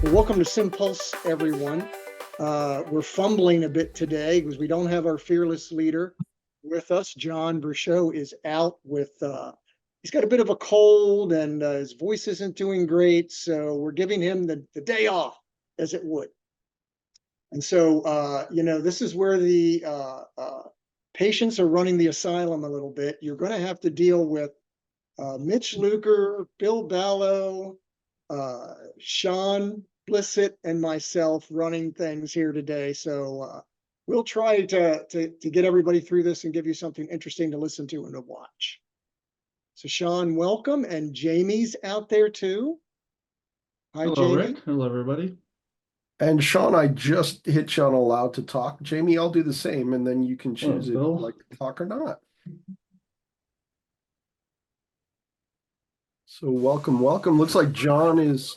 Well, welcome to SimPulse, everyone. We're fumbling a bit today because we don't have our fearless leader with us. John Brouchoud is out with, he's got a bit of a cold and his voice isn't doing great. So we're giving him the day off, as it would. And so, this is where the patients are running the asylum a little bit. You're going to have to deal with Mitch Luker, Bill Ballo, Sean Blissett, and myself running things here today. So we'll try to get everybody through this and give you something interesting to listen to and to watch. So Sean, welcome, and Jamie's out there too. Hi, Hello, Jamie. Rick. Hello, everybody. And Sean, I just hit you on allowed to talk. Jamie, I'll do the same, and then you can choose if Bill. you like to talk or not. So welcome. Looks like John is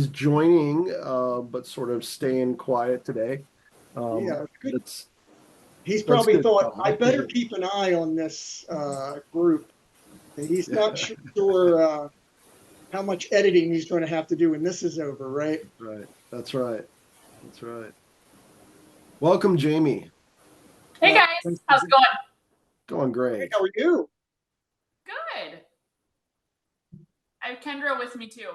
joining, but sort of staying quiet today. Yeah, he's that's probably good. thought, I better keep an eye on this group. He's not sure how much editing he's going to have to do when this is over, right? Right. That's right. Welcome, Jamie. Hey guys, how's it going? Going great. Hey, how are you? Good. I have Kendra with me too.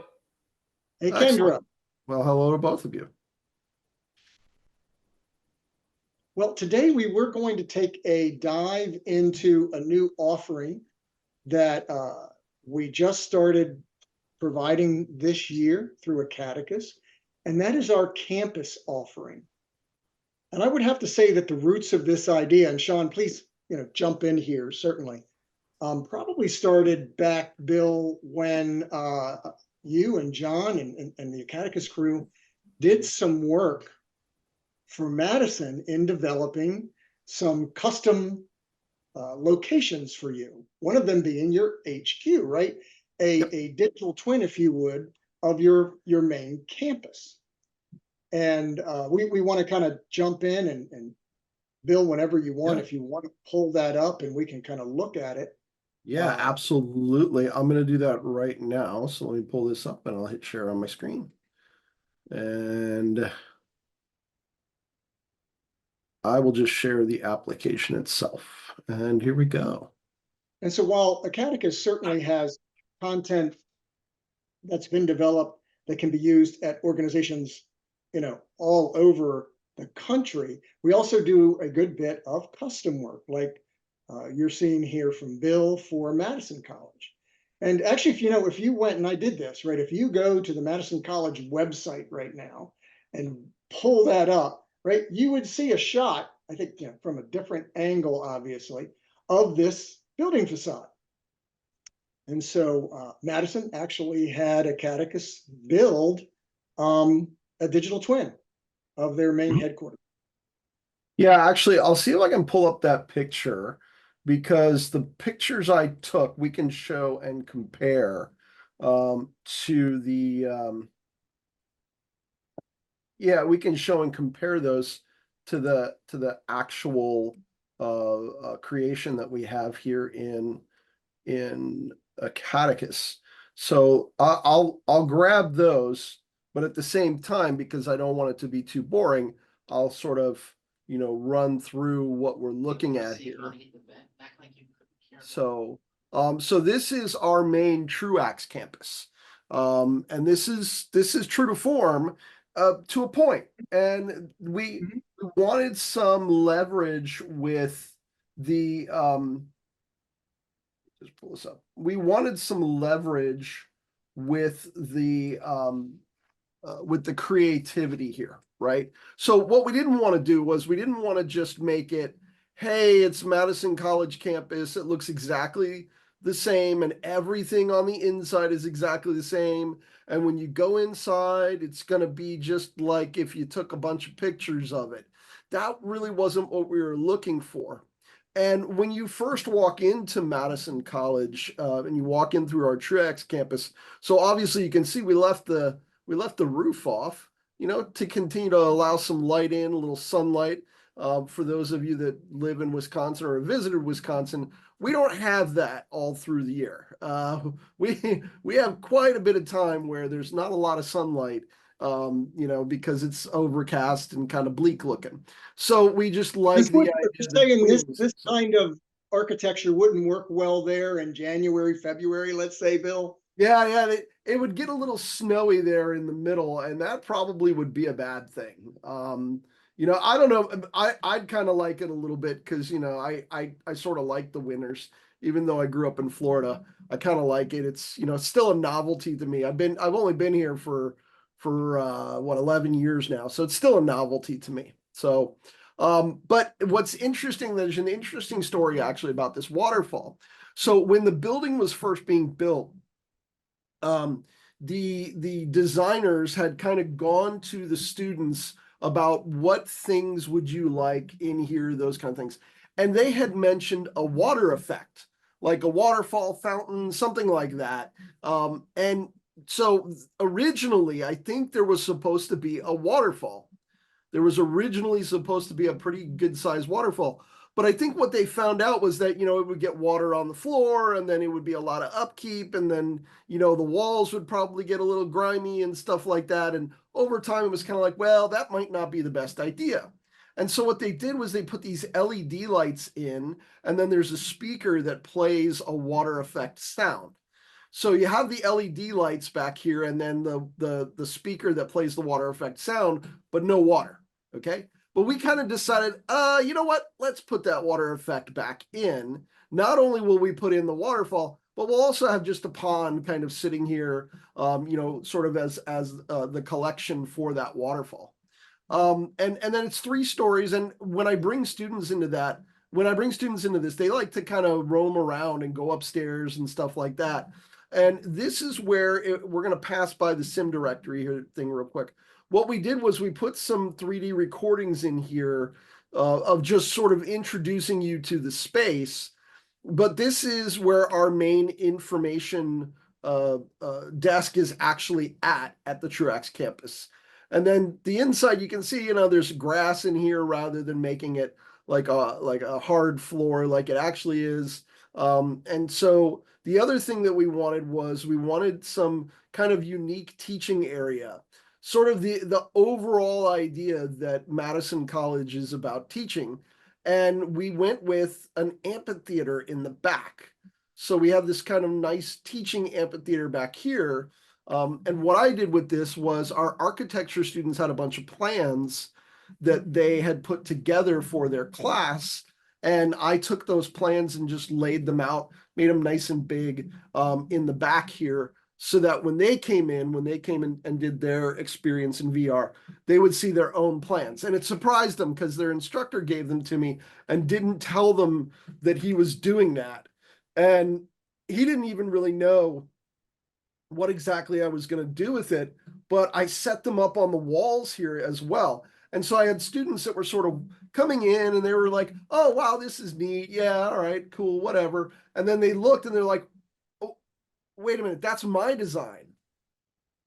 Hey, Excellent. Kendra. Well, hello to both of you. Well, today we were going to take a dive into a new offering that we just started providing this year through Acadicus, and that is our campus offering. And I would have to say that the roots of this idea, and Sean, please, jump in here, certainly, probably started back, Bill, when you and John and the Acadicus crew did some work for Madison in developing some custom locations for you. One of them being your HQ, right? A digital twin, if you would, of your main campus. And we want to kind of jump in and Bill, whenever you want, if you want to pull that up and we can kind of look at it. Yeah, absolutely. I'm going to do that right now. So let me pull this up and I'll hit share on my screen. And I will just share the application itself. And here we go. And so while Acadicus certainly has content that's been developed that can be used at organizations, all over the country, we also do a good bit of custom work, like you're seeing here from Bill for Madison College. And actually, if you went, and I did this, right? If you go to the Madison College website right now and pull that up, right, you would see a shot, I think, from a different angle, obviously, of this building facade. And so Madison actually had Acadicus build a digital twin of their main headquarters. Yeah, actually, I'll see if I can pull up that picture, because the pictures I took, we can show and compare to the we can show and compare those to the actual creation that we have here in Acadicus. So I'll grab those, but at the same time, because I don't want it to be too boring, I'll sort of run through what we're looking at here. So this is our main Truax campus, and this is true to form to a point, and we wanted some leverage with the just pull this up. We wanted some leverage with the creativity here, right? So what we didn't want to do was we didn't want to just make it, hey, it's Madison College campus. It looks exactly the same and everything on the inside is exactly the same. And when you go inside, it's going to be just like if you took a bunch of pictures of it. That really wasn't what we were looking for. And when you first walk into Madison College and you walk in through our Truax campus, so obviously you can see we left the roof off, to continue to allow some light in, a little sunlight. For those of you that live in Wisconsin or have visited Wisconsin, we don't have that all through the year. We have quite a bit of time where there's not a lot of sunlight, you know, because it's overcast and kind of bleak looking. So we just like This the would, idea you're that saying this, wings. this kind of architecture wouldn't work well there in January, February, let's say, Bill? Yeah, yeah, it would get a little snowy there in the middle, and that probably would be a bad thing. You know, I don't know. I'd kind of like it a little bit because, you know, I sort of like the winters, even though I grew up in Florida. I kind of like it. It's, you know, it's still a novelty to me. I've only been here for what, 11 years now, so it's still a novelty to me. So, but what's interesting, there's an interesting story actually about this waterfall. So when the building was first being built, um, the designers had kind of gone to the students about what things would you like in here, those kind of things. And they had mentioned a water effect, like a waterfall fountain, something like that. And so originally, I think there was supposed to be a waterfall. There was originally supposed to be a pretty good sized waterfall. But I think what they found out was that, you know, it would get water on the floor and then it would be a lot of upkeep. And then, you know, the walls would probably get a little grimy and stuff like that. And over time, it was kind of like, well, that might not be the best idea. And so what they did was they put these LED lights in, and then there's a speaker that plays a water effect sound. So you have the LED lights back here, and then the speaker that plays the water effect sound, but no water. Okay. But we kind of decided, you know what? Let's put that water effect back in. Not only will we put in the waterfall, but we'll also have just a pond kind of sitting here, you know, sort of as the collection for that waterfall. And then it's 3 stories. And when I bring students into that, when I bring students into this, they like to kind of roam around and go upstairs and stuff like that. And this is where we're going to pass by the sim directory here thing real quick. What we did was we put some 3D recordings in here of just sort of introducing you to the space. But this is where our main information desk is actually at the Truax campus. And then the inside, you can see, you know, there's grass in here rather than making it like a hard floor like it actually is. And so the other thing that we wanted was we wanted some kind of unique teaching area. Sort of the overall idea that Madison College is about teaching. And we went with an amphitheater in the back. So we have this kind of nice teaching amphitheater back here. And what I did with this was our architecture students had a bunch of plans that they had put together for their class. And I took those plans and just laid them out, made them nice and big in the back here, so that when they came in and did their experience in VR, they would see their own plans. And it surprised them because their instructor gave them to me and didn't tell them that he was doing that. And he didn't even really know what exactly I was going to do with it, but I set them up on the walls here as well. And so I had students that were sort of coming in and they were like, oh, wow, this is neat. Yeah, all right, cool, whatever. And then they looked and they're like, oh, wait a minute, that's my design.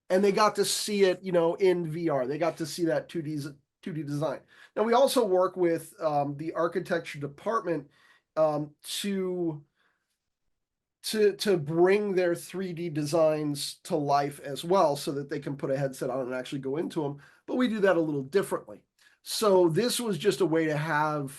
And they got to see it, you know, in VR. They got to see that 2D design. Now, we also work with the architecture department to bring their 3D designs to life as well, so that they can put a headset on and actually go into them. But we do that a little differently. So this was just a way to have,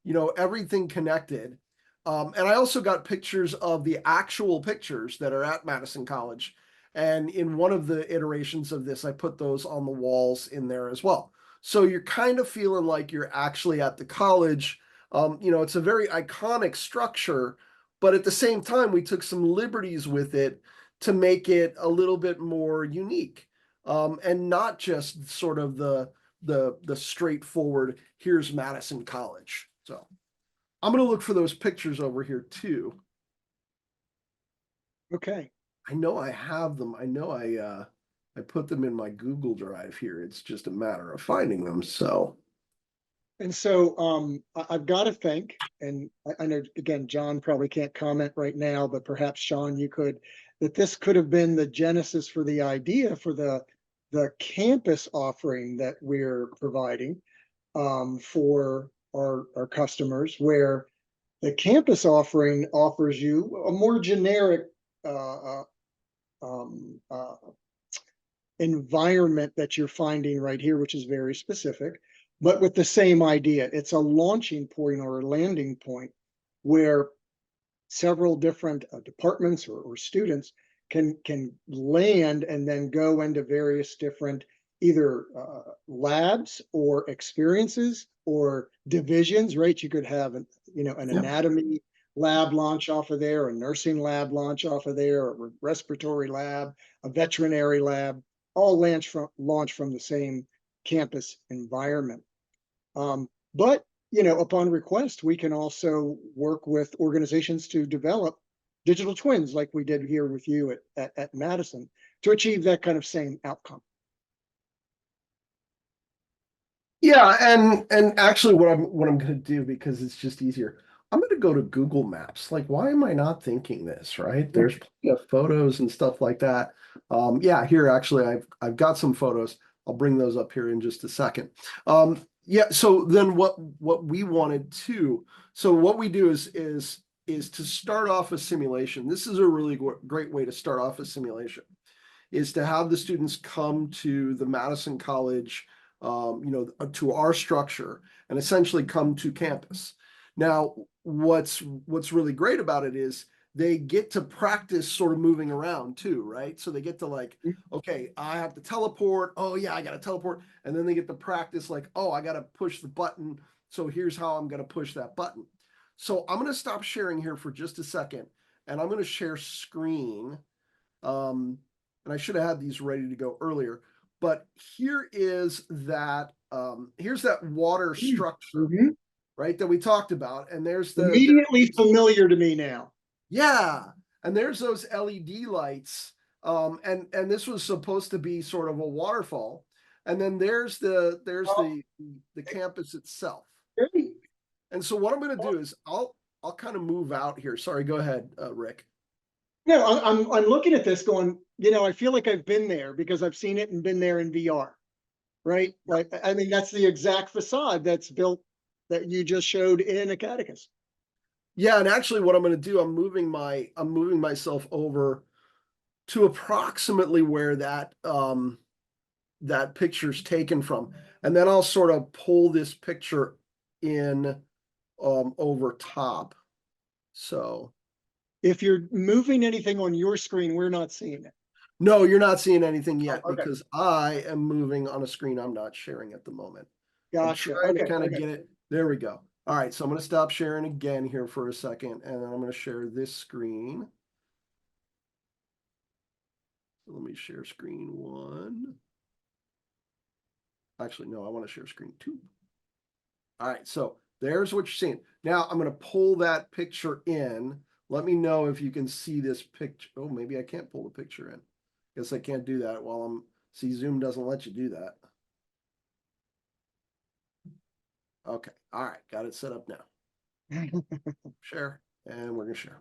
you know, everything connected. And I also got pictures of the actual pictures that are at Madison College. And in one of the iterations of this, I put those on the walls in there as well. So you're kind of feeling like you're actually at the college. You know, it's a very iconic structure, but at the same time, we took some liberties with it to make it a little bit more unique, and not just sort of the straightforward, here's Madison College. So I'm going to look for those pictures over here too. Okay. I know I have them. I know I put them in my Google Drive here. It's just a matter of finding them. So And so I've got to think, and I know, again, John probably can't comment right now, but perhaps Sean, you could, that this could have been the genesis for the idea for the campus offering that we're providing for our customers, where the campus offering offers you a more generic uh, um, uh, environment that you're finding right here, which is very specific, but with the same idea. It's a launching point or a landing point where several different departments or students can land and then go into various different either labs or experiences or divisions, right? You could have an anatomy lab launch off of there, a nursing lab launch off of there, a respiratory lab, a veterinary lab, all launch from the same campus environment. But upon request, we can also work with organizations to develop digital twins like we did here with you at Madison to achieve that kind of same outcome. Yeah, and actually what I'm going to do, because it's just easier, I'm going to go to Google Maps. Like, why am I not thinking this, right? There's plenty of photos and stuff like that. Yeah, here actually I've got some photos. I'll bring those up here in just a second. Yeah, so then what we wanted to, so what we do is to start off a simulation. This is a really great way to start off a simulation, is to have the students come to the Madison College, to our structure, and essentially come to campus. Now, what's really great about it is they get to practice sort of moving around too, right? So they get to like, okay, I have to teleport. Oh yeah, I got to teleport. And then they get to practice like, oh, I got to push the button. So here's how I'm going to push that button. So I'm going to stop sharing here for just a second, and I'm going to share screen. And I should have had these ready to go earlier, but here is that, here's that water structure, right, that we talked about. And there's immediately familiar to me now. Yeah, and there's those LED lights, and this was supposed to be sort of a waterfall, and then there's the campus itself. Great. And so what I'm going to do is I'll kind of move out here. Sorry, go ahead, Rick. No, I'm looking at this going, I feel like I've been there because I've seen it and been there in VR, right? Like, I mean, that's the exact facade that's built that you just showed in Acadicus. Yeah, and actually what I'm going to do, I'm moving myself over to approximately where that that picture's taken from. And then I'll sort of pull this picture in over top. So if you're moving anything on your screen, we're not seeing it. No, you're not seeing anything yet, okay. because I am moving on a screen I'm not sharing at the moment. Gotcha. I'm trying to kind of get it. There we go. All right, so I'm going to stop sharing again here for a second, and then I'm going to share this screen. So let me share screen 1. Actually, no, I want to share screen 2. All right, so there's what you're seeing. Now I'm going to pull that picture in. Let me know if you can see this picture. Oh, maybe I can't pull the picture in. Guess I can't do that while I'm, see, Zoom doesn't let you do that. Okay, all right, got it set up now. Share, and we're gonna share.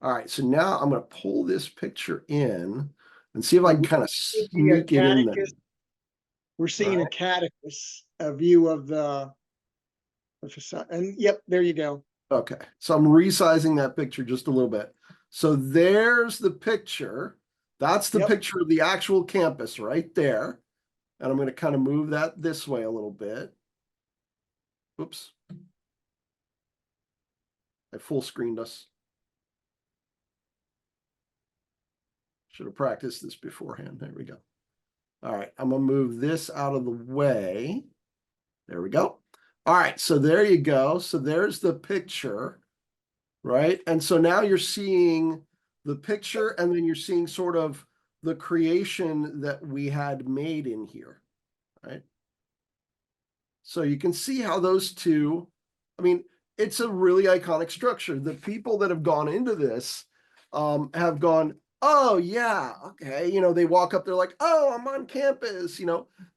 All right, so now I'm gonna pull this picture in and see if I can kind of sneak it in there. We're seeing Acadicus, a view of the facade, and yep, there you go. Okay, so I'm resizing that picture just a little bit. So there's the picture. That's the picture of the actual campus right there. And I'm going to kind of move that this way a little bit. Oops. I full screened us. Should have practiced this beforehand. There we go. All right, I'm going to move this out of the way. There we go. All right, so there you go. So there's the picture, right? And so now you're seeing the picture, and then you're seeing sort of the creation that we had made in here, right? So you can see how those two, I mean, it's a really iconic structure. The people that have gone into this have gone, oh yeah, okay. They walk up, they're like, oh, I'm on campus.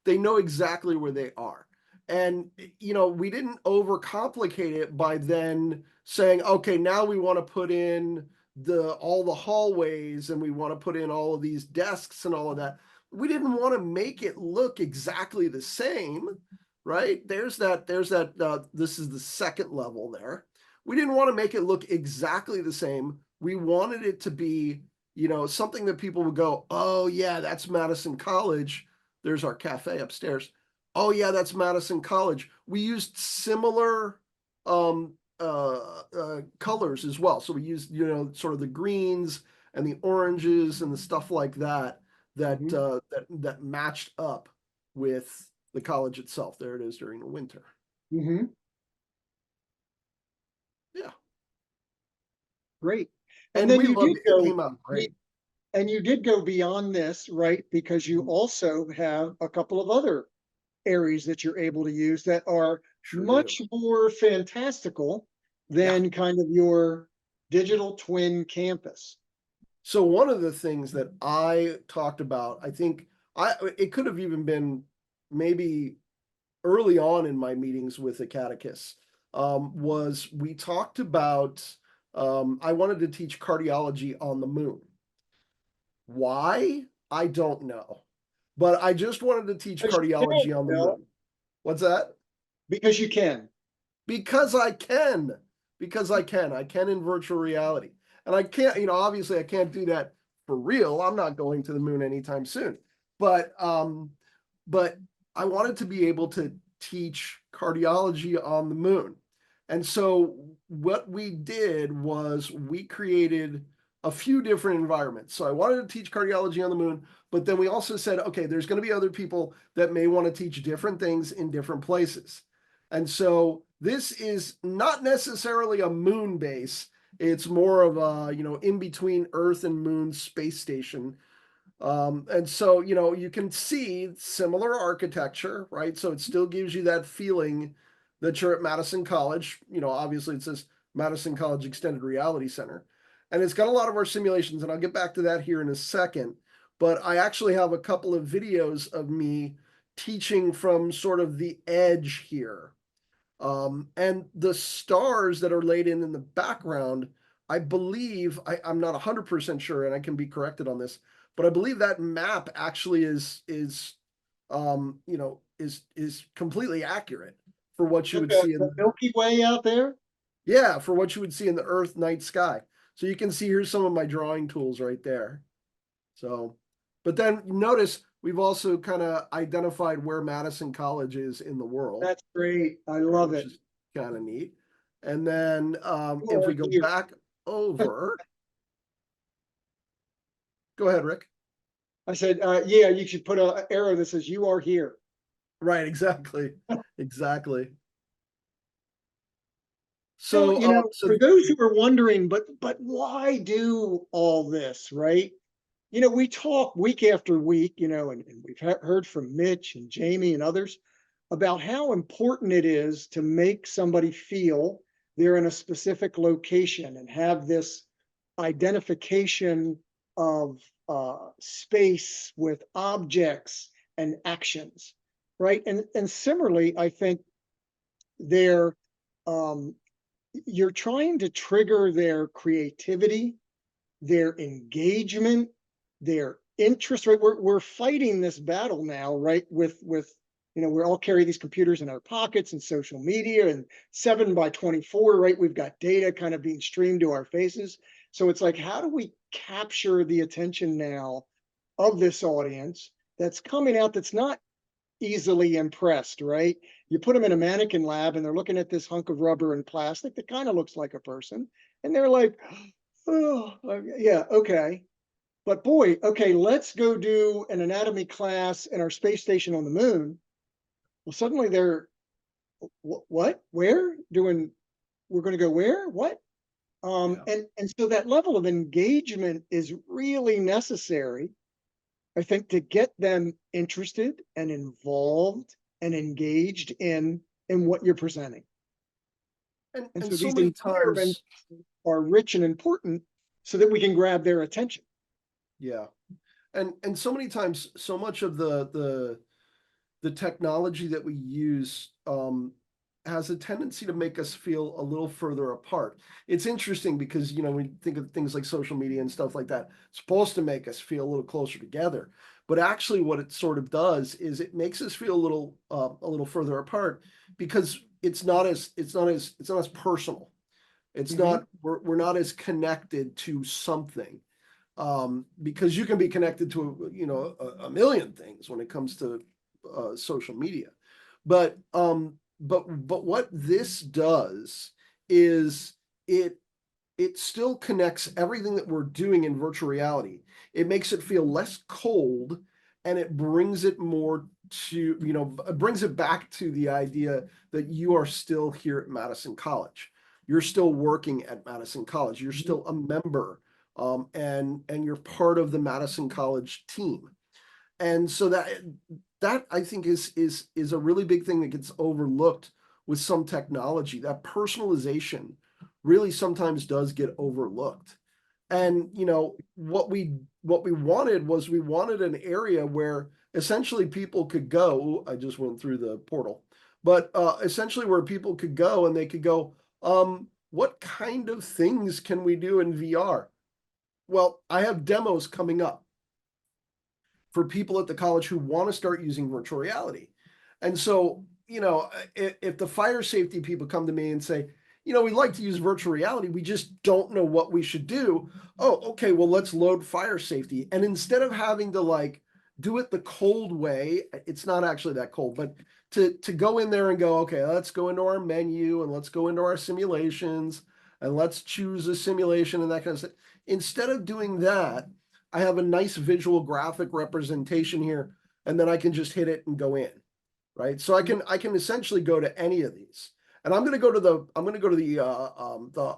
They know exactly where they are. And, we didn't overcomplicate it by then saying, okay, now we want to put in all the hallways, and we want to put in all of these desks and all of that. We didn't want to make it look exactly the same, right? There's that, this is the second level there. We didn't want to make it look exactly the same. We wanted it to be you know, something that people would go, oh yeah, that's Madison College. There's our cafe upstairs. Oh yeah, that's Madison College. We used similar colors as well. So we used, you know, sort of the greens and the oranges and the stuff like that Mhm. that matched up with the college itself. There it is during the winter. Mhm. Yeah. Great. And And then we you did loved it. It go, came out great. and you did go beyond this, right? Because you Mhm. also have a couple of other areas that you're able to use that are Sure do. much more fantastical Yeah. than kind of your digital twin campus. So one of the things that I talked about, I think it could have even been maybe early on in my meetings with Acadicus, was we talked about I wanted to teach cardiology on the moon. Why? I don't know. But I just wanted to teach Because you can, cardiology on the Bill, moon. What's that? because you can. Because I can. Because I can. I can in virtual reality. And I can't, you know, obviously I can't do that for real. I'm not going to the moon anytime soon. But I wanted to be able to teach cardiology on the moon. And so what we did was we created a few different environments. So I wanted to teach cardiology on the moon, but then we also said, okay, there's going to be other people that may want to teach different things in different places. And so this is not necessarily a moon base. It's more of a, you know, in between Earth and Moon space station. And so, you know, you can see similar architecture, right? So it still gives you that feeling that you're at Madison College. You know, obviously it says Madison College Extended Reality Center. And it's got a lot of our simulations, and I'll get back to that here in a second. But I actually have a couple of videos of me teaching from sort of the edge here. And the stars that are laid in the background, I believe, I'm not 100% sure, and I can be corrected on this, but I believe that map actually you know, is completely accurate for what you would see The in, Milky Way out there. yeah, for what you would see in the Earth night sky. So you can see here's some of my drawing tools right there. So, but then notice we've also kind of identified where Madison College is in the world, That's great. I right, love which it. is kind of neat. And then You if we are go here. back over, go ahead, Rick. I said, yeah, you should put an arrow that says you are here. Right, exactly, exactly. Well, So, for those who are wondering, but why do all this, right? We talk week after week, and we've heard from Mitch and Jamie and others about how important it is to make somebody feel they're in a specific location and have this identification of space with objects and actions, right? And similarly, I think they're um, you're trying to trigger their creativity, their engagement, their interest, right? We're fighting this battle now, right? With we all carry these computers in our pockets and social media and 7 by 24, right? We've got data kind of being streamed to our faces. So it's like, how do we capture the attention now of this audience that's coming out that's not easily impressed, right? You put them in a mannequin lab and they're looking at this hunk of rubber and plastic that kind of looks like a person. And they're like, oh, yeah, okay. But boy, okay, let's go do an anatomy class in our space station on the moon. Well, suddenly they're, what? Where? We're going to go where? What? yeah, And so that level of engagement is really necessary, I think, to get them interested and involved and engaged in what you're presenting. And and so so these many environments times, are rich and important so that we can grab their attention. yeah, and so many times, so much of the technology that we use has a tendency to make us feel a little further apart. It's interesting because, you know, we think of things like social media and stuff like that, it's supposed to make us feel a little closer together. But actually what it sort of does is it makes us feel a little further apart because it's not as personal. It's Mhm. not we're not as connected to something. because you can be connected to, you know, a million things when it comes to social media. But what this does is it still connects everything that we're doing in virtual reality. It makes it feel less cold, and it brings it more to, you know, it brings it back to the idea that you are still here at Madison College. You're still working at Madison College. You're still a member, and you're part of the Madison College team. And so that I think is a really big thing that gets overlooked with some technology. That personalization really sometimes does get overlooked. And you know what we wanted was, we wanted an area where essentially people could go. I just went through the portal, but essentially where people could go and they could go, what kind of things can we do in VR? Well, I have demos coming up for people at the college who want to start using virtual reality. And so, you know, if the fire safety people come to me and say, you know, we'd like to use virtual reality, we just don't know what we should do. Oh, okay, well, let's load fire safety. And instead of having to like do it the cold way, it's not actually that cold, but to go in there and go, okay, let's go into our menu and let's go into our simulations and let's choose a simulation and that kind of stuff. Instead of doing that, I have a nice visual graphic representation here, and then I can just hit it and go in, right? So I can essentially go to any of these. And I'm going to go to the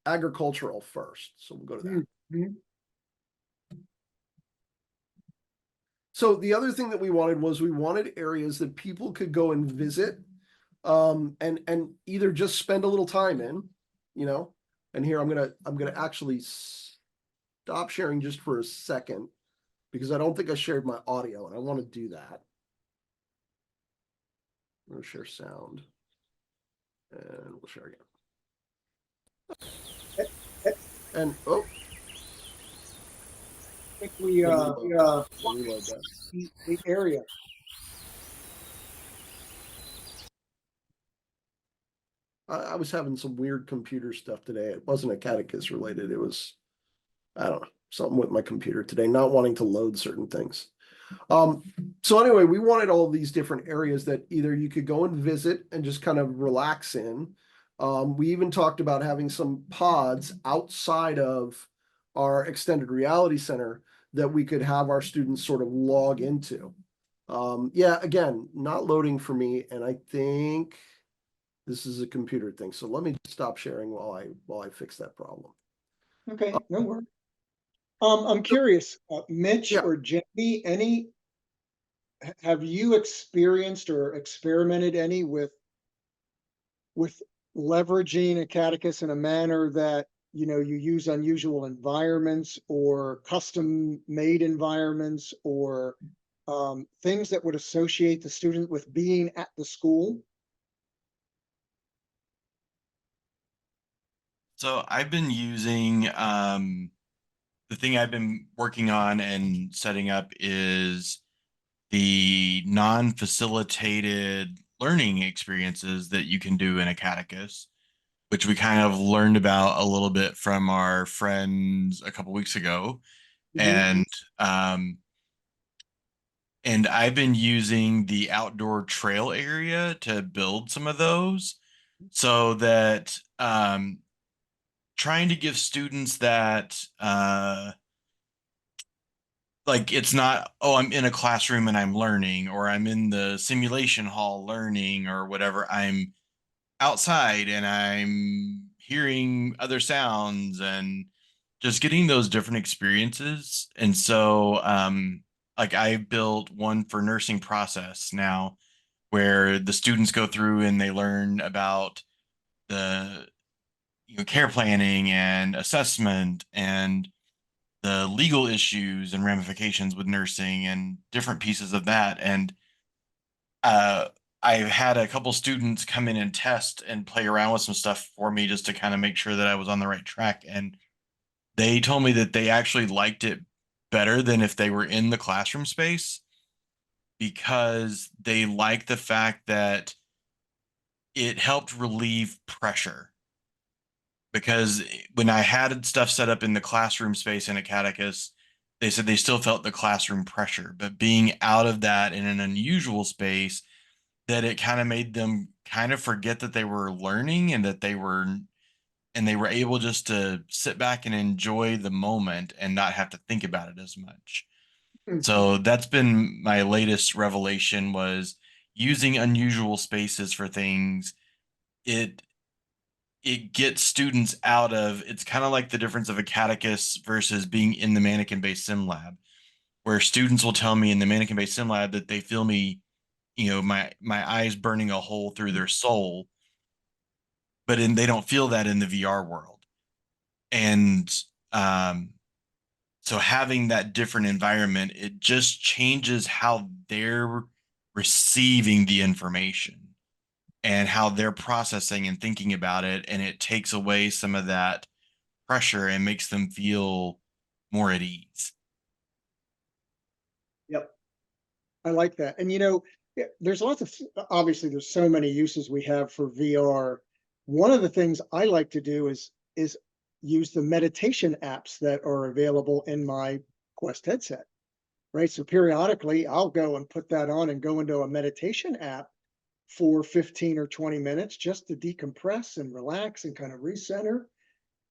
agricultural first. So we'll go to that. Mm-hmm. So the other thing that we wanted was, we wanted areas that people could go and visit, and either just spend a little time in, you know. And here I'm gonna actually stop sharing just for a second, because I don't think I shared my audio, and I want to do that. I'm going to share sound, and we'll share again. And oh, I think we reload that. the area. I was having some weird computer stuff today. It wasn't Acadicus related. It was, I don't know, something with my computer today, not wanting to load certain things. So anyway, we wanted all of these different areas that either you could go and visit and just kind of relax in. We even talked about having some pods outside of our extended reality center that we could have our students sort of log into. Yeah, again, not loading for me, and I think this is a computer thing. So let me stop sharing while I fix that problem. Okay, no worries. I'm curious, Mitch Yeah. or Jamie, have you experienced or experimented any with leveraging Acadicus in a manner that, you know, you use unusual environments or custom made environments, or things that would associate the student with being at the school? So I've been using the thing I've been working on and setting up is the non-facilitated learning experiences that you can do in Acadicus, which we kind of learned about a little bit from our friends a couple weeks ago. Mhm. Um and I've been using the outdoor trail area to build some of those so that trying to give students that like it's not, oh, I'm in a classroom and I'm learning, or I'm in the simulation hall learning, or whatever. I'm outside and I'm hearing other sounds and just getting those different experiences. And so like I built one for nursing process now, where the students go through and they learn about the, you know, care planning and assessment and the legal issues and ramifications with nursing and different pieces of that. And uh, I've had a couple students come in and test and play around with some stuff for me just to kind of make sure that I was on the right track. And they told me that they actually liked it better than if they were in the classroom space, because they like the fact that it helped relieve pressure. because when I had stuff set up in the classroom space in Acadicus, they said they still felt the classroom pressure, but being out of that in an unusual space, that it kind of made them kind of forget that they were learning and that they were able just to sit back and enjoy the moment and not have to think about it as much. So that's been my latest revelation, was using unusual spaces for things. It it gets students out of, it's kind of like the difference of a catechus versus being in the mannequin based sim lab, where students will tell me in the mannequin based sim lab that they feel me, my eyes burning a hole through their soul, but they don't feel that in the VR world. And um so having that different environment, it just changes how they're receiving the information and how they're processing and thinking about it, and it takes away some of that pressure and makes them feel more at ease. Yep. I like that. And there's lots of, obviously there's so many uses we have for VR. One of the things I like to do is use the meditation apps that are available in my Quest headset, right? So periodically I'll go and put that on and go into a meditation app for 15 or 20 minutes just to decompress and relax and kind of recenter.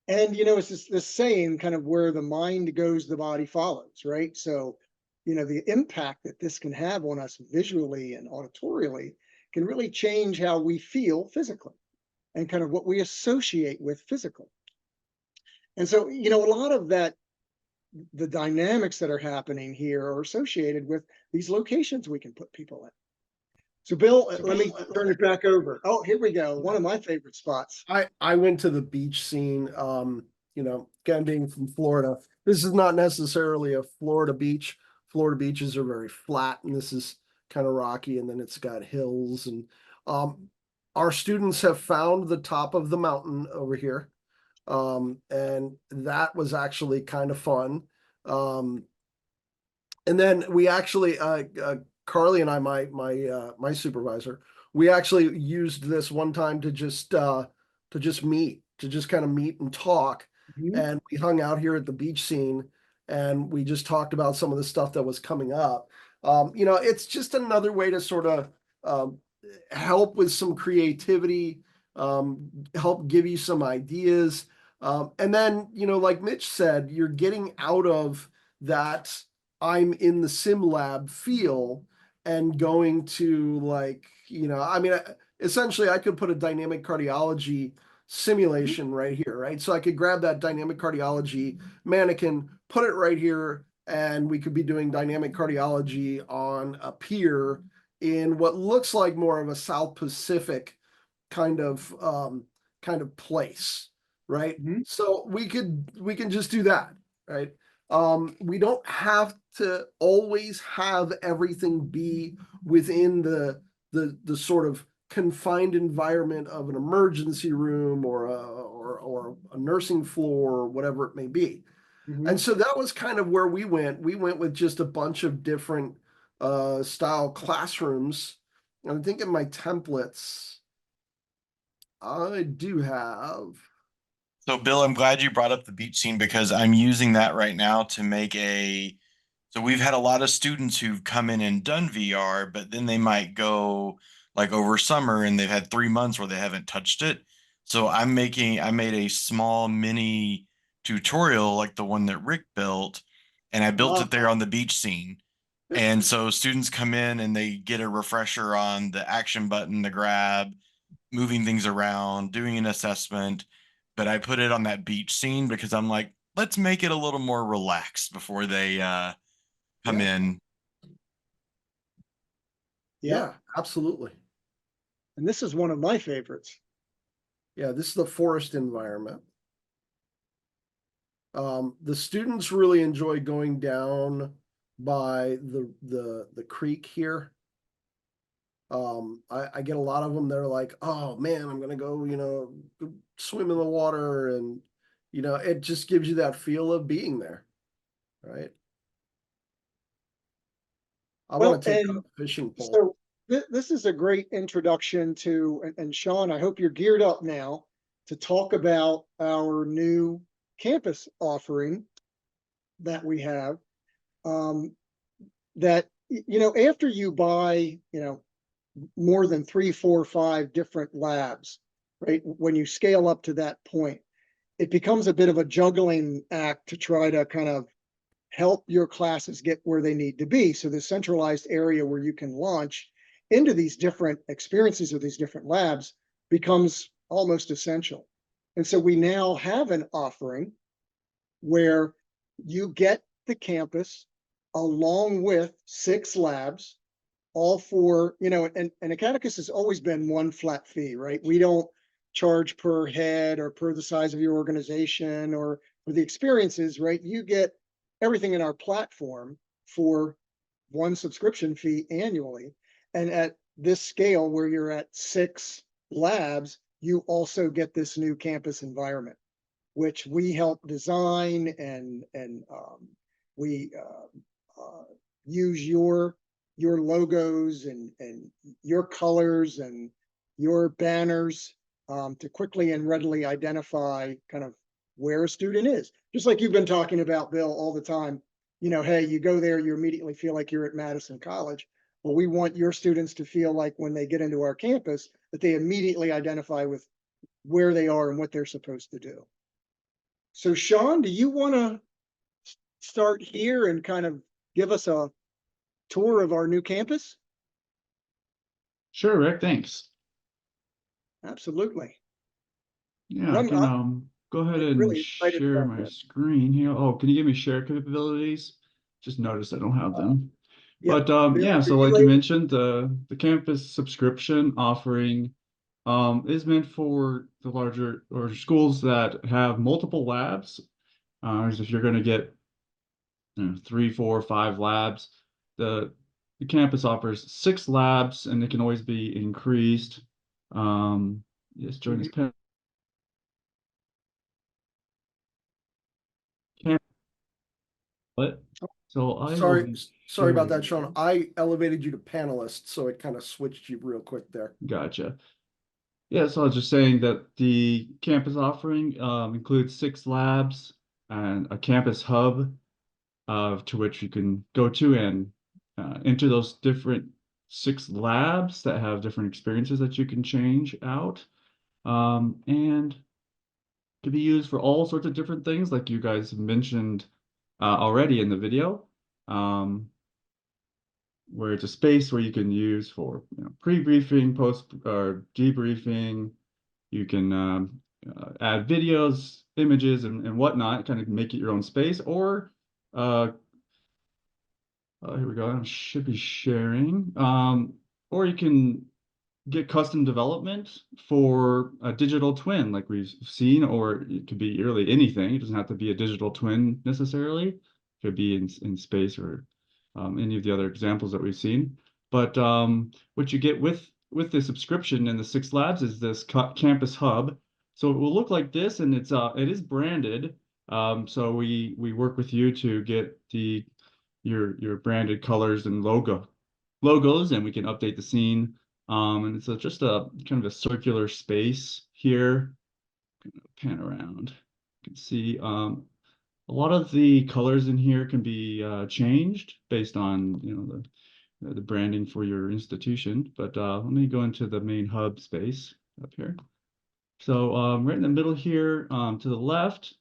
And it's this saying, kind of, where the mind goes, the body follows, right? So, the impact that this can have on us visually and auditorially can really change how we feel physically and kind of what we associate with physical. And so, a lot of that, the dynamics that are happening here are associated with these locations we can put people in. So, Bill, let me turn it back over. Oh, here we go. One of my favorite spots. I went to the beach scene. Again, being from Florida, this is not necessarily a Florida beach. Florida beaches are very flat, and this is kind of rocky, and then it's got hills. And our students have found the top of the mountain over here, and that was actually kind of fun. And then we actually, Carly and I, my supervisor, we actually used this one time to just meet, to just kind of meet and talk. Mhm. And we hung out here at the beach scene, and we just talked about some of the stuff that was coming up. It's just another way to sort of help with some creativity, help give you some ideas. And then, like Mitch said, you're getting out of that I'm in the sim lab feel and going to, like, essentially I could put a dynamic cardiology simulation right here, right? So I could grab that dynamic cardiology mannequin, put it right here, and we could be doing dynamic cardiology on a pier in what looks like more of a South Pacific kind of place, right? Mhm. So we can just do that, right? We don't have to always have everything be within the sort of confined environment of an emergency room or a nursing floor or whatever it may be. Mhm. And so that was kind of where we went. We went with just a bunch of different style classrooms. And I think in my templates, I do have. So, Bill, I'm glad you brought up the beach scene, because I'm using that right now to make so we've had a lot of students who've come in and done VR, but then they might go like over summer and they've had 3 months where they haven't touched it. So I made a small mini tutorial like the one that Rick built, and I built Ah, it there on the beach scene. And so students come in and they get a refresher on the action button, the grab, moving things around, doing an assessment. But I put it on that beach scene because I'm like, let's make it a little more relaxed before they come yeah, in. yeah. Yeah, absolutely. And this is one of my favorites. Yeah, this is the forest environment. The students really enjoy going down by the creek here. I get a lot of them. They're like, "Oh man, I'm gonna go, swim in the water," and it just gives you that feel of being there, right? I Well, want to take out and a fishing pole. so this is a great introduction to, and Sean, I hope you're geared up now. to talk about our new campus offering that we have. That, you know, after you buy, you know, more than 3, 4, 5 different labs, right? When you scale up to that point, it becomes a bit of a juggling act to try to kind of help your classes get where they need to be. So the centralized area where you can launch into these different experiences or these different labs becomes almost essential. And so we now have an offering where you get the campus along with 6 labs, all for, you know, and Acadicus has always been one flat fee, right? We don't charge per head or per the size of your organization or for the experiences, right? You get everything in our platform for one subscription fee annually. And at this scale where you're at 6 labs, you also get this new campus environment, which we help design, and we use your logos and your colors and your banners to quickly and readily identify kind of where a student is. Just like you've been talking about, Bill, all the time. You know, hey, you go there, you immediately feel like you're at Madison College. Well, we want your students to feel like when they get into our campus that they immediately identify with where they are and what they're supposed to do. So Sean, do you want to start here and kind of give us a tour of our new campus? Sure, Rick, thanks. Absolutely. Yeah, I can go ahead and really excited share about my that. screen here. Oh, can you give me share capabilities? Just noticed I don't have them. Yep. But Bill, yeah, are so you like you able- mentioned, the campus subscription offering is meant for the larger or schools that have multiple labs. As if you're going to get 3, 4, 5 labs, the campus offers 6 labs, and it can always be increased. Yes, join this pen. What? So I will be Sorry about that, sharing. Sean. I elevated you to panelist, so it kind of switched you real quick there. Gotcha. Yeah, so I was just saying that the campus offering includes 6 labs and a campus hub to which you can go to and enter those different 6 labs that have different experiences that you can change out. And can be used for all sorts of different things, like you guys mentioned already in the video, where it's a space where you can use for pre-briefing, post or debriefing. You can add videos, images, and whatnot, kind of make it your own space. Or here we go. I should be sharing. Or you can get custom development for a digital twin like we've seen, or it could be really anything. It doesn't have to be a digital twin necessarily. It could be in space or any of the other examples that we've seen. But what you get with the subscription and the 6 labs is this campus hub. So it will look like this, and it is branded. So we work with you to get your branded colors and logos, and we can update the scene. And it's just a kind of a circular space here. Pan around. You can see a lot of the colors in here can be changed based on the branding for your institution. But let me go into the main hub space up here. So right in the middle here, to the left,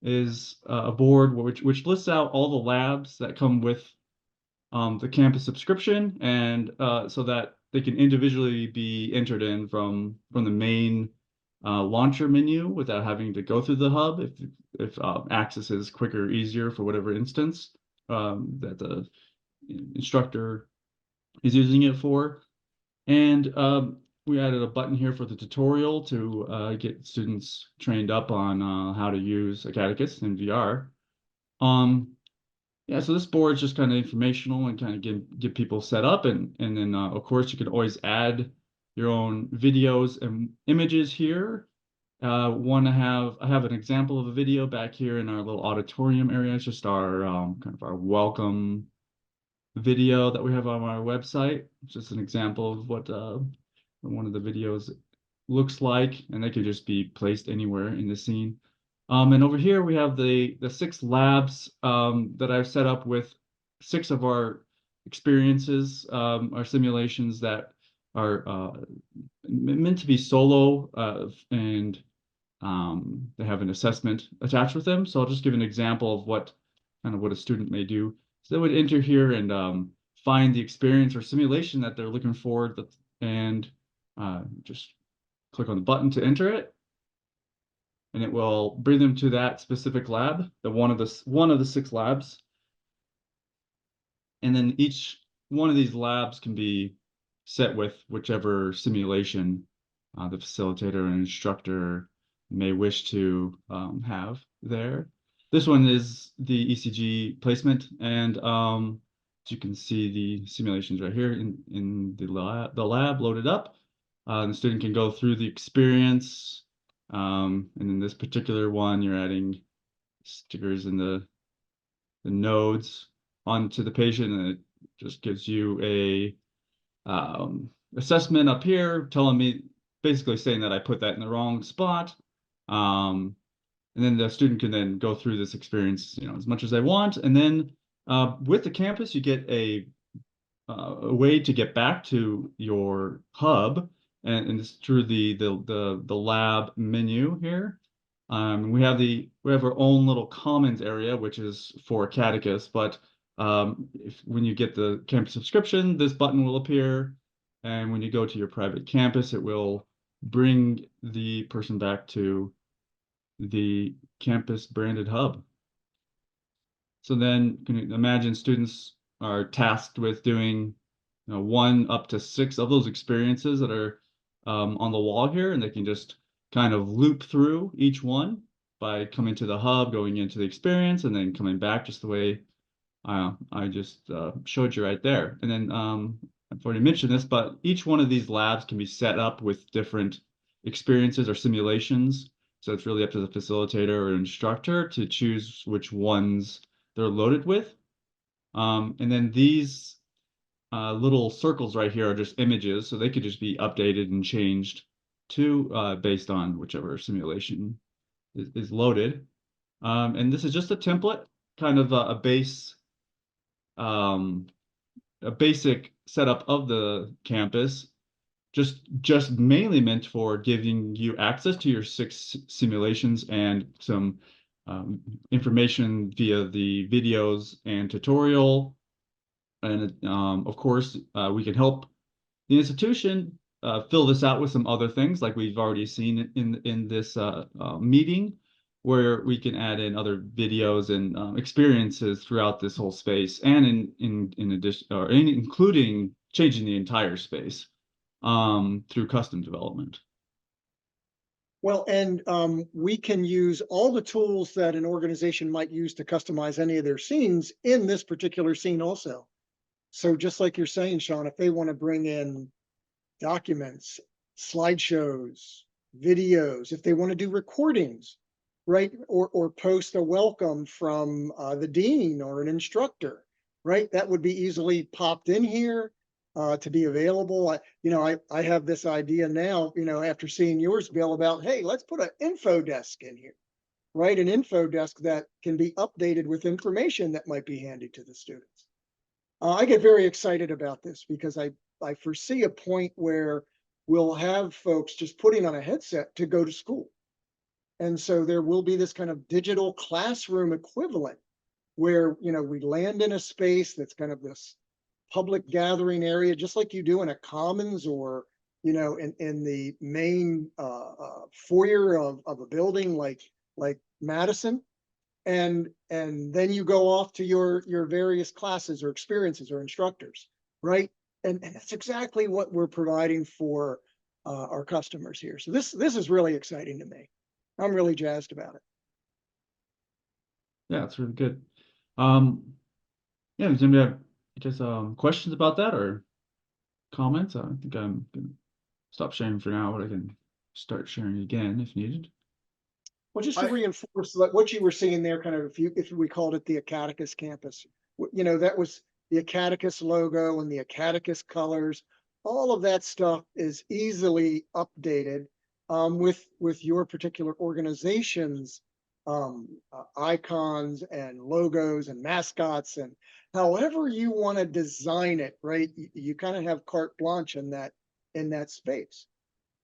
is a board which lists out all the labs that come with the campus subscription, and so that they can individually be entered in from the main launcher menu without having to go through the hub if access is quicker, easier for whatever instance that the instructor is using it for. And we added a button here for the tutorial to get students trained up on how to use Acadicus in VR. Yeah, so this board is just kind of informational and kind of get people set up, and then of course you can always add your own videos and images here. I have an example of a video back here in our little auditorium area. It's just our kind of our welcome video that we have on our website. It's just an example of what one of the videos looks like, and they could just be placed anywhere in the scene. And over here we have the 6 labs that I've set up with 6 of our experiences, our simulations that are meant to be solo, and they have an assessment attached with them. So I'll just give an example of what a student may do. So they would enter here and find the experience or simulation that they're looking for, and just click on the button to enter it, and it will bring them to that specific lab, one of the 6 labs. And then each one of these labs can be set with whichever simulation the facilitator and instructor may wish to have there. This one is the ECG placement, and as you can see, the simulations right here in the lab loaded up. The student can go through the experience, and in this particular one, you're adding stickers in the nodes onto the patient, and it just gives you a assessment up here, telling me, basically saying that I put that in the wrong spot. And then the student can then go through this experience, as much as they want. And then with the campus, you get a way to get back to your hub, and it's through the lab menu here. We have our own little commons area, which is for Acadicus, but when you get the campus subscription, this button will appear, and when you go to your private campus, it will bring the person back to the campus branded hub. So then you can imagine students are tasked with doing 1 up to 6 of those experiences that are on the wall here, and they can just kind of loop through each one by coming to the hub, going into the experience, and then coming back just the way I just showed you right there. And then I've already mentioned this, but each one of these labs can be set up with different experiences or simulations. So it's really up to the facilitator or instructor to choose which ones they're loaded with. And then these little circles right here are just images, so they could just be updated and changed to based on whichever simulation is loaded. And this is just a template, kind of a basic setup of the campus, just mainly meant for giving you access to your 6 simulations and some information via the videos and tutorial. And of course, we can help the institution fill this out with some other things, like we've already seen in this meeting, where we can add in other videos and experiences throughout this whole space, and in addition, or including changing the entire space through custom development. Well, and we can use all the tools that an organization might use to customize any of their scenes in this particular scene also. So just like you're saying, Sean, if they want to bring in documents, slideshows, videos, if they want to do recordings, right, or post a welcome from the dean or an instructor, right, that would be easily popped in here to be available. I have this idea now, after seeing yours, Bill, about, hey, let's put an info desk in here, right, an info desk that can be updated with information that might be handy to the students. I get very excited about this because I foresee a point where we'll have folks just putting on a headset to go to school. And so there will be this kind of digital classroom equivalent where, we land in a space that's kind of this public gathering area, just like you do in a commons or, in the main foyer of a building like Madison. And then you go off to your various classes or experiences or instructors, right? And that's exactly what we're providing for our customers here. So this is really exciting to me. I'm really jazzed about it. Yeah, it's really good. Yeah, does anybody have just questions about that or comments? I think I'm gonna stop sharing for now, but I can start sharing again if needed. Well, just to reinforce what you were seeing there, kind of, if we called it the Acadicus campus, that was the Acadicus logo and the Acadicus colors. All of that stuff is easily updated with your particular organization's icons and logos and mascots, and however you want to design it, right? You kind of have carte blanche in that space.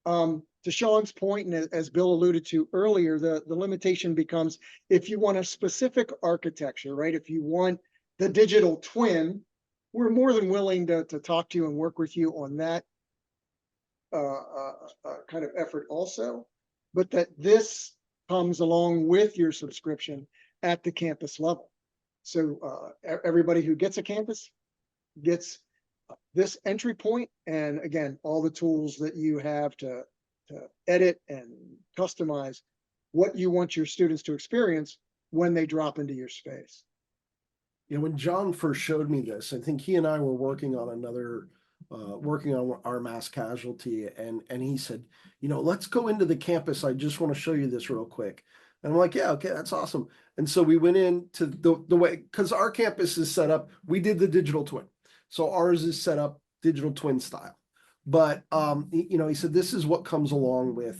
To Sean's point, and as Bill alluded to earlier, the limitation becomes if you want a specific architecture, right? If you want the digital twin, we're more than willing to talk to you and work with you on that kind of effort also, but that this comes along with your subscription at the campus level. So everybody who gets a campus gets this entry point, and again, all the tools that you have to edit and customize what you want your students to experience when they drop into your space. You know, when John first showed me this, I think he and I were working on another, working on our mass casualty, and he said, you know, let's go into the campus. I just want to show you this real quick. And I'm like, yeah, okay, that's awesome. And so we went into the way, because our campus is set up, we did the digital twin. So ours is set up digital twin style. But you know, he said this is what comes along with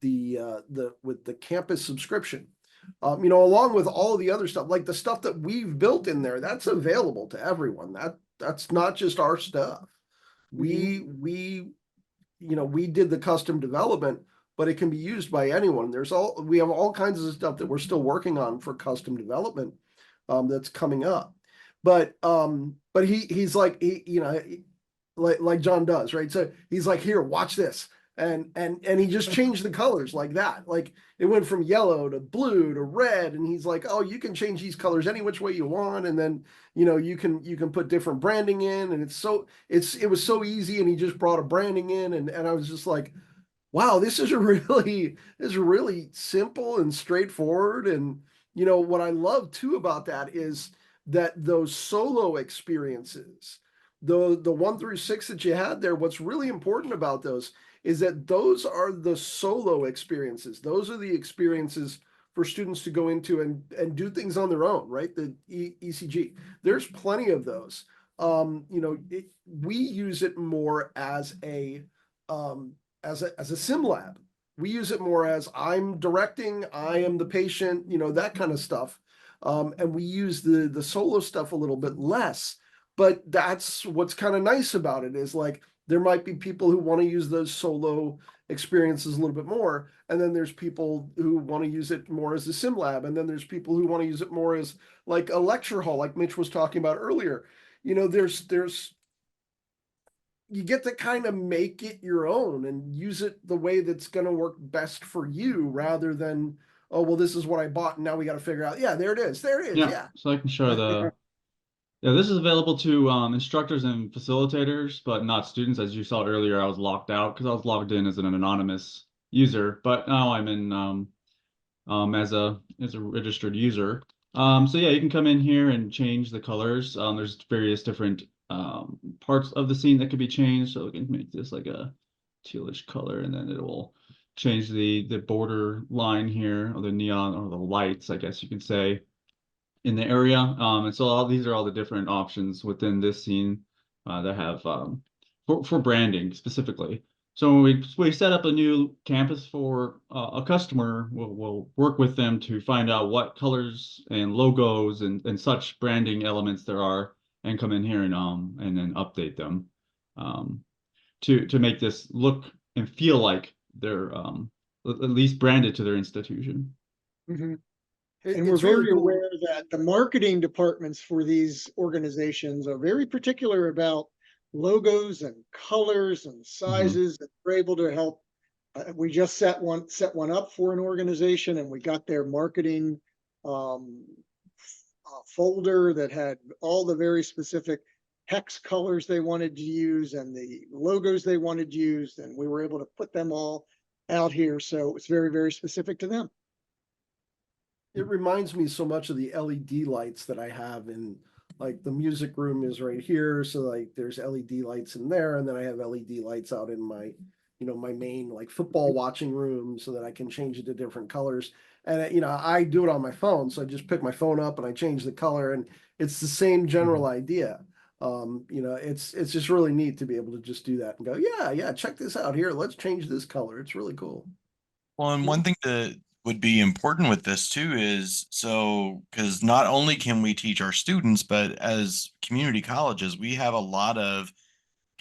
the campus subscription. You know, along with all of the other stuff, like the stuff that we've built in there, that's available to everyone. That's not just our stuff. We you know, we did the custom development, but it can be used by anyone. We have all kinds of stuff that we're still working on for custom development that's coming up. But he's like, you know, like John does, right? So he's like, here, watch this. And he just changed the colors like that. Like it went from yellow to blue to red. And he's like, oh, you can change these colors any which way you want. And then, you know, you can put different branding in, and it was so easy. And he just brought a branding in, and I was just like, wow, this is really simple and straightforward. And, you know, what I love too about that is that those solo experiences, the 1 through 6 that you had there, what's really important about those is that those are the solo experiences. Those are the experiences for students to go into and do things on their own, right? The ECG. There's plenty of those. You know, we use it more as a sim lab. We use it more as I'm directing, I am the patient, you know, that kind of stuff. And we use the solo stuff a little bit less. But that's what's kind of nice about it, is like there might be people who want to use those solo experiences a little bit more, and then there's people who want to use it more as a sim lab, and then there's people who want to use it more as like a lecture hall, like Mitch was talking about earlier. You know, there's you get to kind of make it your own and use it the way that's going to work best for you, rather than, oh, well, this is what I bought and now we got to figure out, yeah, there it is. Yeah. So I can show this is available to instructors and facilitators, but not students. As you saw earlier, I was locked out because I was logged in as an anonymous user, but now I'm in as a registered user. So yeah, you can come in here and change the colors. There's various different parts of the scene that could be changed. So we can make this like a tealish color, and then it will change the border line here, or the neon, or the lights, I guess you can say, in the area. And so these are all the different options within this scene that have for branding specifically. So when we set up a new campus for a customer, we'll work with them to find out what colors and logos and such branding elements there are, and come in here and then update them to make this look and feel like they're at least branded to their institution. Mm-hmm. And we're very aware that the marketing departments for these organizations are very particular about logos and colors and sizes. That we're able to help. We just set one up for an organization, and we got their marketing folder that had all the very specific hex colors they wanted to use and the logos they wanted used, and we were able to put them all out here. So it's very, very specific to them. It reminds me so much of the LED lights that I have in, like, the music room is right here. So like there's LED lights in there, and then I have LED lights out in my, you know, my main like football watching room, so that I can change it to different colors. And, you know, I do it on my phone. So I just pick my phone up and I change the color, and it's the same general idea. You know, it's just really neat to be able to just do that and go, yeah, check this out here. Let's change this color. It's really cool. Well, and one thing that would be important with this too is so because not only can we teach our students, but as community colleges, we have a lot of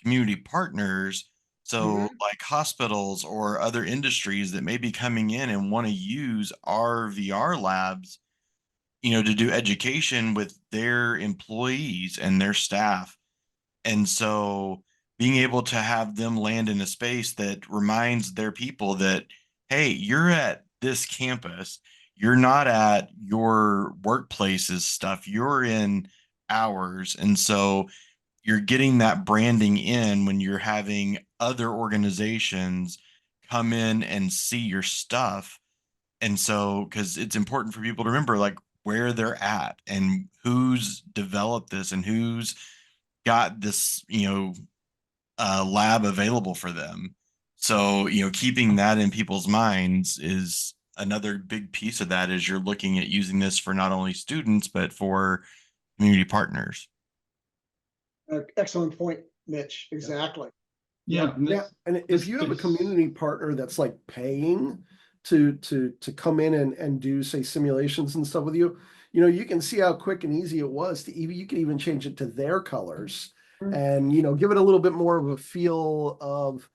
community partners. So, Mhm. like hospitals or other industries that may be coming in and want to use our VR labs, to do education with their employees and their staff. And so being able to have them land in a space that reminds their people that, hey, you're at this campus, you're not at your workplace's stuff, you're in ours. And so you're getting that branding in when you're having other organizations come in and see your stuff. And so, because it's important for people to remember like where they're at and who's developed this and who's got this, lab available for them. So, keeping that in people's minds is another big piece of that is you're looking at using this for not only students, but for community partners. Excellent point, Mitch. Exactly. Yeah, and Yeah, and if this you have a space. community partner that's like paying to come in and do say simulations and stuff with you, you can see how quick and easy it was to even you can even change it to their colors and give it a little bit more of a feel of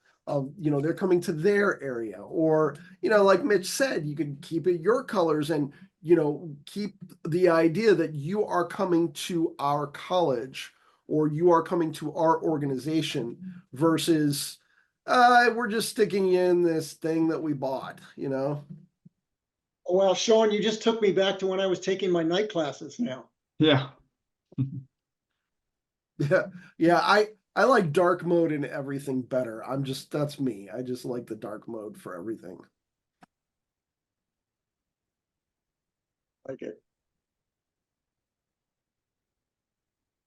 they're coming to their area or like Mitch said, you could keep it your colors and keep the idea that you are coming to our college or you are coming to our organization versus we're just sticking in this thing that we bought. Well, Sean, you just took me back to when I was taking my night classes now. Yeah. Yeah, I like dark mode in everything better. That's me. I just like the dark mode for everything. Like it.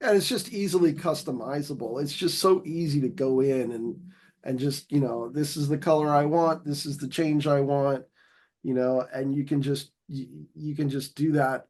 And it's just easily customizable. It's just so easy to go in and just, this is the color I want, this is the change I want, and you can just do that,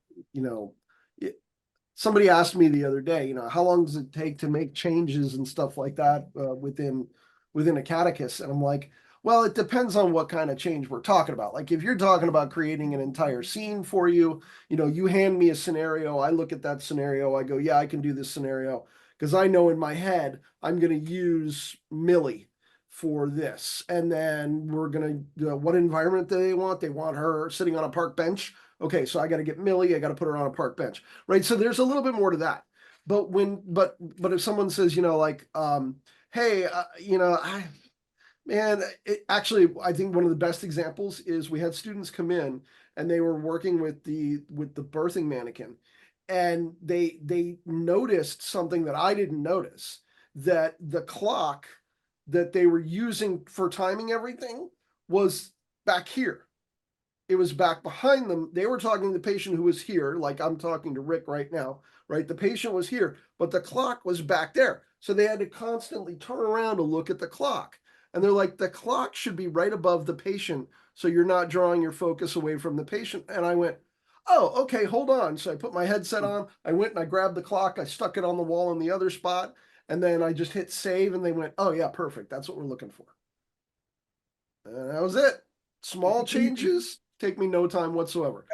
somebody asked me the other day, how long does it take to make changes and stuff like that within Acadicus? And I'm like, well, it depends on what kind of change we're talking about. Like if you're talking about creating an entire scene for you, you hand me a scenario, I look at that scenario, I go, yeah, I can do this scenario because I know in my head I'm going to use Millie for this. And then we're going to, what environment do they want? They want her sitting on a park bench. Okay, so I got to get Millie, I got to put her on a park bench, right? So there's a little bit more to that. But but if someone says, hey, actually, I think one of the best examples is we had students come in and they were working with the birthing mannequin, and they noticed something that I didn't notice, that the clock that they were using for timing everything was back here. It was back behind them. They were talking to the patient who was here, like I'm talking to Rick right now, right? The patient was here, but the clock was back there. So they had to constantly turn around to look at the clock. And they're like, the clock should be right above the patient, so you're not drawing your focus away from the patient. And I went, oh, okay, hold on. So I put my headset on. I went and I grabbed the clock. I stuck it on the wall in the other spot. And then I just hit save and they went, oh, yeah, perfect. That's what we're looking for. And that was it. Small changes take me no time whatsoever.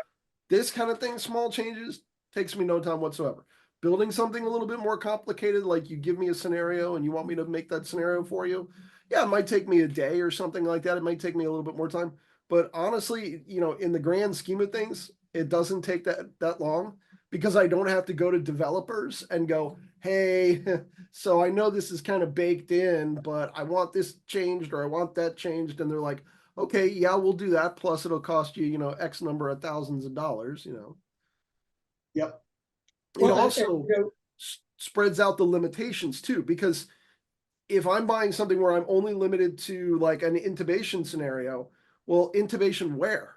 This kind of thing, small changes, takes me no time whatsoever. Building something a little bit more complicated, like you give me a scenario and you want me to make that scenario for you, yeah, it might take me a day or something like that. It might take me a little bit more time. But honestly, in the grand scheme of things, it doesn't take that long because I don't have to go to developers and go, hey, so I know this is kind of baked in, but I want this changed or I want that changed. And they're like, okay, yeah, we'll do that. Plus it'll cost you, X number of thousands of dollars. Yep. It Well, also spreads out the limitations too, because if I'm buying something where I'm only limited to like an intubation scenario, well, intubation where?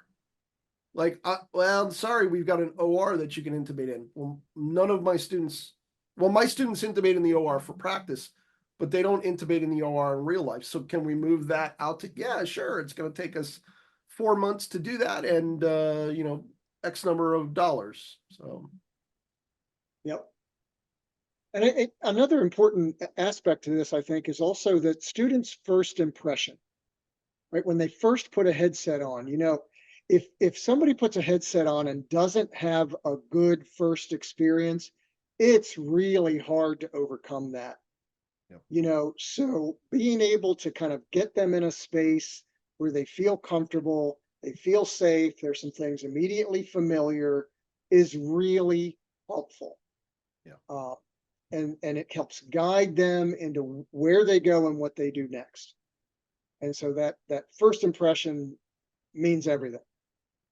Like, well, I'm sorry, we've got an OR that you can intubate in. Well, none of my students, my students intubate in the OR for practice, but they don't intubate in the OR in real life. So can we move that out to, yeah, sure. It's going to take us 4 months to do that. And, X number of dollars. So. Yep. And another important aspect to this, I think, is also that students' first impression, right? When they first put a headset on, if somebody puts a headset on and doesn't have a good first experience, it's really hard to overcome that. Yep. So being able to kind of get them in a space where they feel comfortable, they feel safe, there's some things immediately familiar is really helpful. Yeah. And it helps guide them into where they go and what they do next. And so that first impression means everything.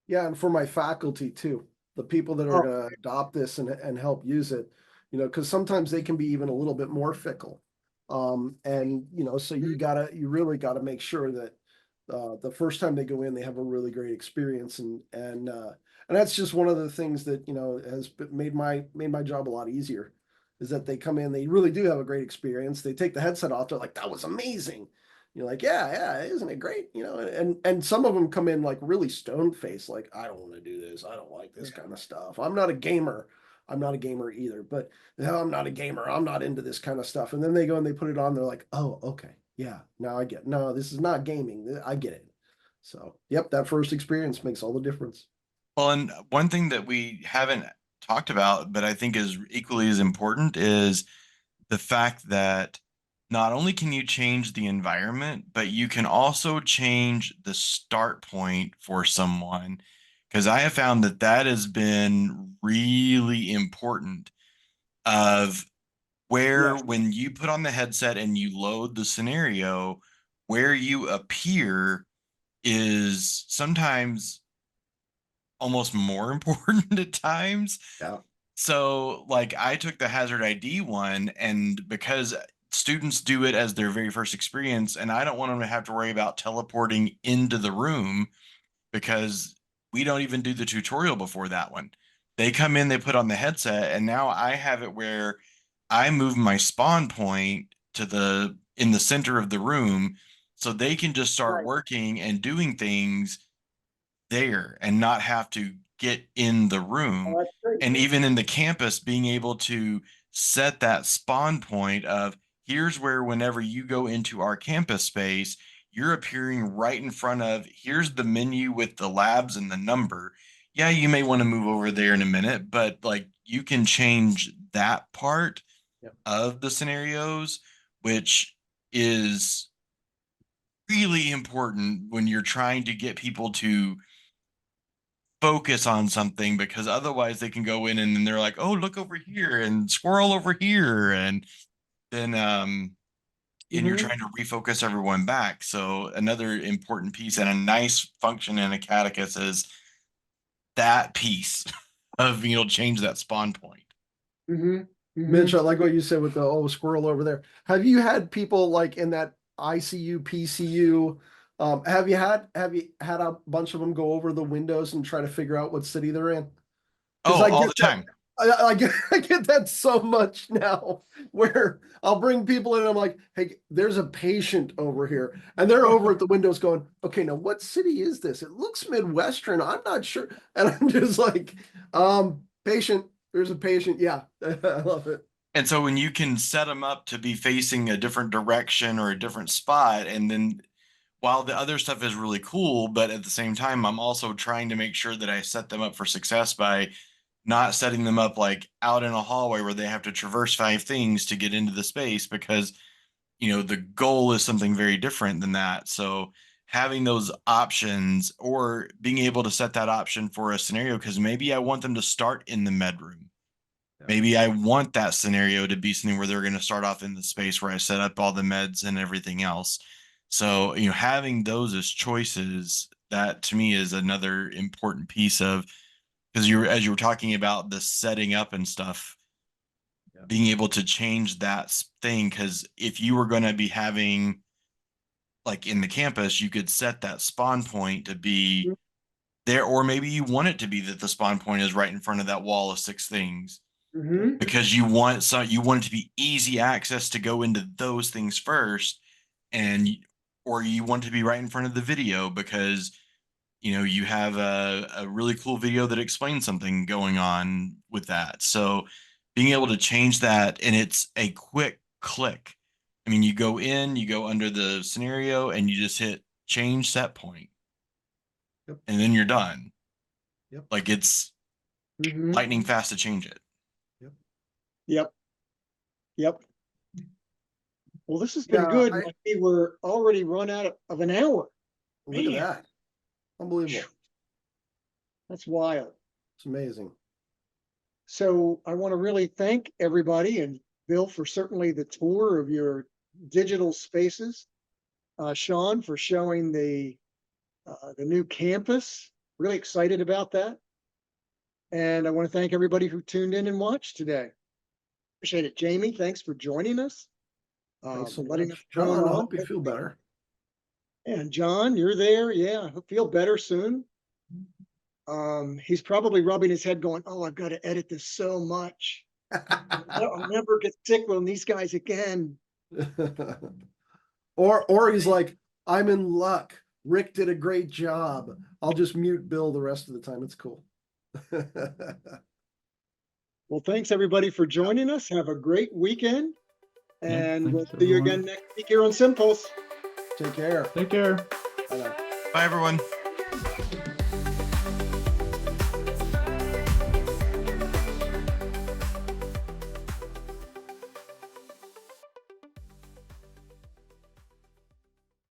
Yeah, and for my faculty too, the people that are Oh, going to adopt this and help use it, because sometimes they can be even a little bit more fickle. And so you really gotta make sure that the first time they go in, they have a really great experience, and that's just one of the things that has made my job a lot easier, is that they come in, they really do have a great experience. They take the headset off, they're like, "That was amazing." You're like, yeah, isn't it great? And some of them come in like really stone faced, like, "I don't want to do this. I don't like this kind of stuff. I'm not a gamer. I'm not a gamer either, but no, I'm not a gamer. I'm not into this kind of stuff." And then they go and they put it on. They're like, "Oh, okay. Yeah, now I get, no, this is not gaming. I get it." So, yep, that first experience makes all the difference. Well, and one thing that we haven't talked about, but I think is equally as important, is the fact that not only can you change the environment, but you can also change the start point for someone. Because I have found that that has been really important of where, yes. when you put on the headset and you load the scenario, where you appear is sometimes almost more important at times. Yeah. So, like, I took the Hazard ID one, and because students do it as their very first experience, and I don't want them to have to worry about teleporting into the room because we don't even do the tutorial before that one. They come in, they put on the headset, and now I have it where I move my spawn point to the in the center of the room so they can just start Right. working and doing things there and not have to get in the room. Oh, that's great. And even in the campus, being able to set that spawn point of, here's where whenever you go into our campus space, you're appearing right in front of, here's the menu with the labs and the number. Yeah, you may want to move over there in a minute, but like you can change that part Yep. of the scenarios, which is really important when you're trying to get people to focus on something, because otherwise they can go in and then they're like, oh, look over here and squirrel over here. And then, and you're Mhm. trying to refocus everyone back. So another important piece and a nice function in Acadicus is that piece of being able to change that spawn point. Mhm. Mitch, I Mhm. like what you said with the squirrel over there. Have you had people like in that ICU, PCU? Have you had a bunch of them go over the windows and try to figure out what city they're in? Because Oh, I all get the that. time. I get I get that so much now, where I'll bring people in and I'm like, "Hey, there's a patient over here," and they're over at the windows going, "Okay, now what city is this? It looks Midwestern. I'm not sure," and I'm just like, patient. There's a patient. Yeah, I love it. And so when you can set them up to be facing a different direction or a different spot, and then while the other stuff is really cool, but at the same time, I'm also trying to make sure that I set them up for success by not setting them up like out in a hallway where they have to traverse 5 things to get into the space, because the goal is something very different than that. So having those options, or being able to set that option for a scenario, because maybe I want them to start in the med room. Yeah. Maybe I want that scenario to be something where they're going to start off in the space where I set up all the meds and everything else. So, having those as choices, that to me is another important piece of, because as you were talking about the setting up and stuff, Yeah. being able to change that thing. Because if you were going to be having, like in the campus, you could set that spawn point to be there, or maybe you want it to be that the spawn point is right in front of that wall of 6 things, Mhm. because you want it to be easy access to go into those things first, and or you want to be right in front of the video because you have a really cool video that explains something going on with that. So being able to change that, and it's a quick click. I mean, you go in, you go under the scenario, and you just hit change set point. Yep. And then you're done. Yep. Like it's Mhm. lightning fast to change it. Yep. Yep. Well, this has been Yeah, good. We were already run out of an hour. Look at Man. that. Unbelievable. That's wild. It's amazing. So I want to really thank everybody and Bill for certainly the tour of your digital spaces. Sean for showing the new campus. Really excited about that. And I want to thank everybody who tuned in and watched today. Appreciate it. Jamie, thanks for joining us. Thanks so Letting us much. John, know I hope you feel better. And John, you're there. Yeah, he'll feel better soon. He's probably rubbing his head going, oh, I've got to edit this so much. I'll never get sick on these guys again. Or he's like, I'm in luck. Rick did a great job. I'll just mute Bill the rest of the time. It's cool. Well, thanks everybody for joining us. Have a great weekend. And thanks, we'll see you everyone. again next week here on Simpulse. Take care. Take care. Bye now. Bye, everyone.